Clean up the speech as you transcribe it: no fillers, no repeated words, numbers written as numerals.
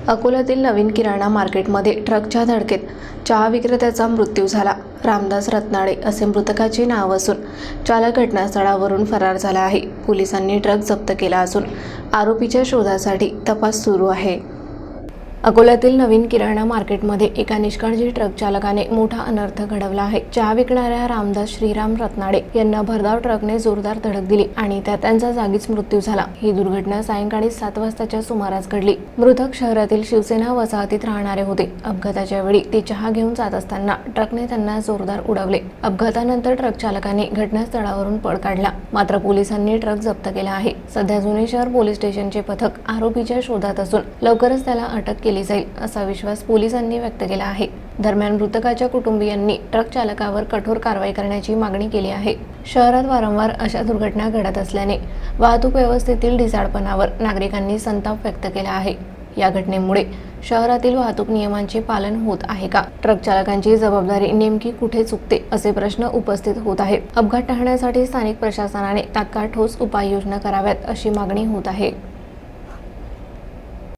अकोल्यातील नवीन किराणा मार्केटमध्ये ट्रकच्या धडकेत चहा विक्रेत्याचा मृत्यू झाला। रामदास रत्नाडे असे मृतकाचे नाव असून चालक घटनास्थळावरून फरार झाला आहे। पोलिसांनी ट्रक जप्त केला असून आरोपीच्या शोधासाठी तपास सुरू आहे। अकोल्यातील नवीन किराणा मार्केटमध्ये एका निष्काळजी ट्रक चालकाने मोठा अनर्थ घडवला आहे। चहा विकणाऱ्या रामदास श्रीराम रत्नाडे यांना भरधाव ट्रकने जोरदार धडक दिली आणि त्यात त्यांचा जागीच मृत्यू झाला। ही दुर्घटना सायंकाळी 7 वाजताच्या सुमारास घडली। मृतक शहरातील शिवसेना वसाहतीत राहणारे होते। अपघाताच्या वेळी ते चहा घेऊन जात असताना ट्रकने त्यांना जोरदार उडवले। अपघातानंतर ट्रक चालकाने घटनास्थळावरून पळ काढला, मात्र पोलिसांनी ट्रक जप्त केला आहे। सध्या जुने शहर पोलीस स्टेशनचे पथक आरोपीच्या शोधात असून लवकरच त्याला अटक केली जाईल असा विश्वास पोलिसांनी व्यक्त केला आहे। दरम्यान मृतकाच्या कुटुंबियांनी ट्रक चालकावर कठोर कारवाई करण्याची मागणी केली आहे। शहरात वारंवार अशा दुर्घटना घडत असल्याने वाहतूक व्यवस्थेतील ढिसाळपणावर नागरिकांनी संताप व्यक्त केला आहे। या घटनेमुळे शहरातील वाहतूक नियमांचे पालन होत आहे का? ट्रक चालकांची जबाबदारी नेमकी कुठे चुकते असे प्रश्न उपस्थित होत आहेत। अपघात टाळण्यासाठी स्थानिक प्रशासनाने तात्काळ ठोस उपाययोजना कराव्यात अशी मागणी होत आहे।